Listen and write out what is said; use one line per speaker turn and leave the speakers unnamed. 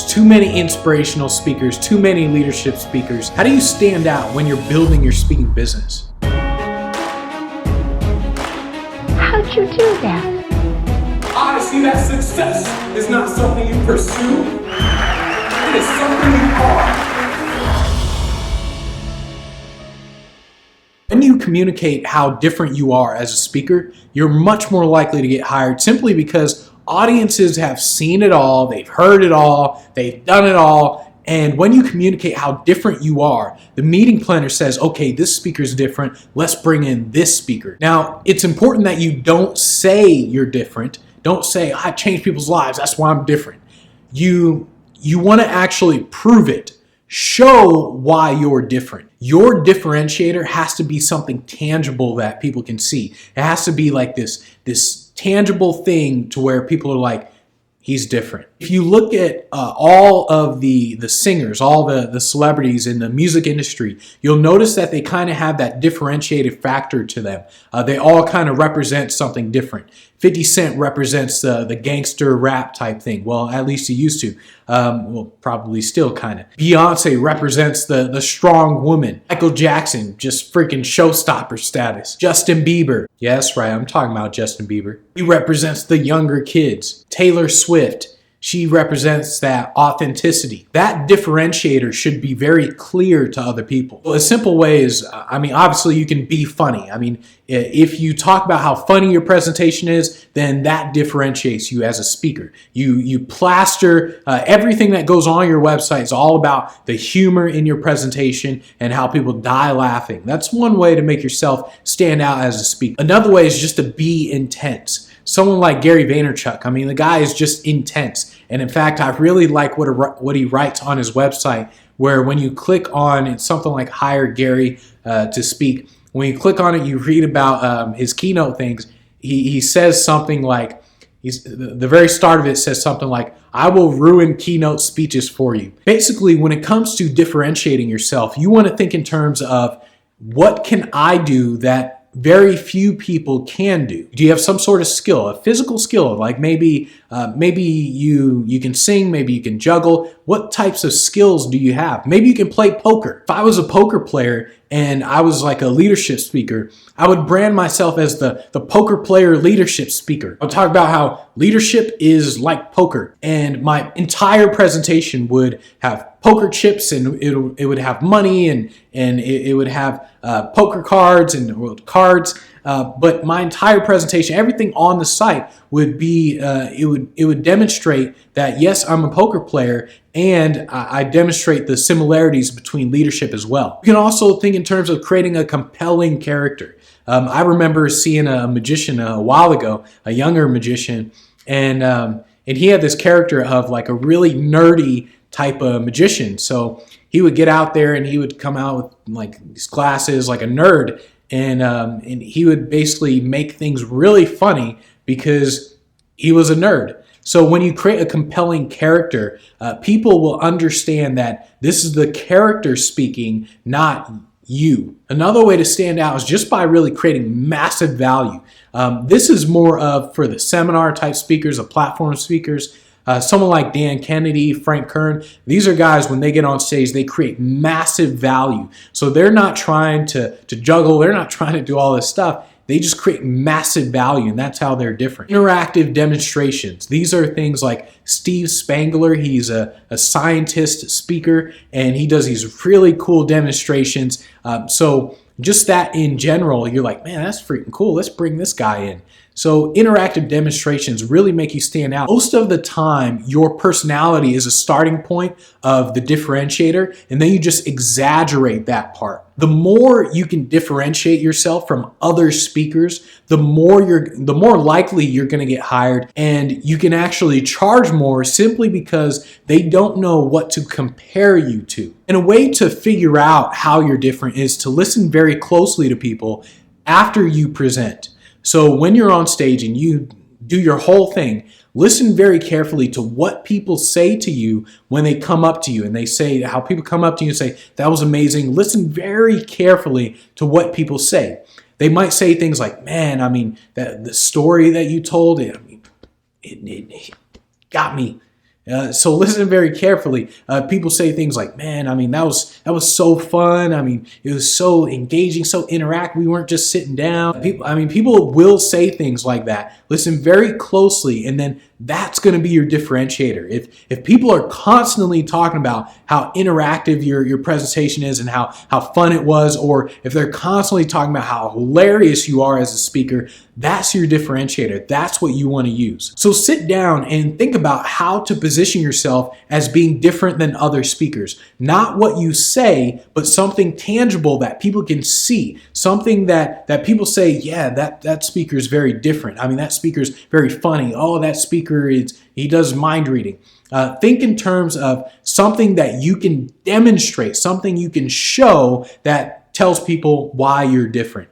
There's too many inspirational speakers, too many leadership speakers. How do you stand out when you're building your speaking business?
How'd you do that?
I see that success is not something you pursue, it is something you are.
When you communicate how different you are as a speaker, you're much more likely to get hired simply because audiences have seen it all, they've heard it all, they've done it all. And when you communicate how different you are, the meeting planner says, okay, this speaker's different, let's bring in this speaker. Now, it's important that you don't say you're different. Don't say, I change people's lives, that's why I'm different. You want to actually prove it. Show why you're different. Your differentiator has to be something tangible that people can see. It has to be like this tangible thing to where people are like, he's different. If you look at all of the singers, all the celebrities in the music industry, you'll notice that they kind of have that differentiated factor to them. They all kind of represent something different. 50 Cent represents the gangster rap type thing. Well, at least he used to. Well, probably still kind of. Beyonce represents the strong woman. Michael Jackson, just freaking showstopper status. Justin Bieber. Yes, right, I'm talking about Justin Bieber. He represents the younger kids. Taylor Swift. She represents that authenticity. That differentiator should be very clear to other people. Well, a simple way is, obviously you can be funny. If you talk about how funny your presentation is, then that differentiates you as a speaker. You plaster everything that goes on your website is all about the humor in your presentation and how people die laughing. That's one way to make yourself stand out as a speaker. Another way is just to be intense. Someone like Gary Vaynerchuk, the guy is just intense. And in fact, I really like what he writes on his website, where when you click on, it's something like hire Gary to speak. When you click on it, you read about his keynote things. He says something like, the very start of it says something like, I will ruin keynote speeches for you. Basically, when it comes to differentiating yourself, you want to think in terms of, what can I do that very few people can do? Do you have some sort of skill, a physical skill? Like maybe you can sing, maybe you can juggle. What types of skills do you have? Maybe you can play poker. If I was a poker player and I was like a leadership speaker, I would brand myself as the poker player leadership speaker. I'll talk about how leadership is like poker, and my entire presentation would have poker chips, and it would have money, and it would have poker cards and cards. But my entire presentation, everything on the site would be, it would demonstrate that yes, I'm a poker player, and I demonstrate the similarities between leadership as well. You can also think in terms of creating a compelling character. I remember seeing a magician a while ago, a younger magician, and he had this character of like a really nerdy type of magician. So he would get out there and he would come out with like these glasses, like a nerd, and he would basically make things really funny because he was a nerd. So when you create a compelling character, people will understand that this is the character speaking, not you. Another way to stand out is just by really creating massive value. This is more of for the seminar type speakers, the platform speakers. Someone like Dan Kennedy, Frank Kern, these are guys, when they get on stage, they create massive value. So they're not trying to juggle, they're not trying to do all this stuff. They just create massive value, and that's how they're different. Interactive demonstrations. These are things like Steve Spangler. He's a scientist speaker, and he does these really cool demonstrations. So just that in general, you're like, man, that's freaking cool. Let's bring this guy in. So interactive demonstrations really make you stand out. Most of the time, your personality is a starting point of the differentiator, and then you just exaggerate that part. The more you can differentiate yourself from other speakers, the more likely you're going to get hired, and you can actually charge more simply because they don't know what to compare you to. And a way to figure out how you're different is to listen very closely to people after you present. So when you're on stage and you do your whole thing, listen very carefully to what people say to you when they come up to you, and they say how people come up to you and say, that was amazing. Listen very carefully to what people say. They might say things like, man, the story that you told, it got me. So listen very carefully. People say things like, "Man, I mean, that was so fun. I mean, it was so engaging, so interactive. We weren't just sitting down." People will say things like that. Listen very closely, and then that's going to be your differentiator. If people are constantly talking about how interactive your presentation is and how fun it was, or if they're constantly talking about how hilarious you are as a speaker, that's your differentiator. That's what you want to use. So sit down and think about how to position yourself as being different than other speakers. Not what you say, but something tangible that people can see. Something that people say, yeah, that speaker is very different. I mean, that speaker's very funny. Oh, that speaker he does mind reading. Think in terms of something that you can demonstrate, something you can show that tells people why you're different.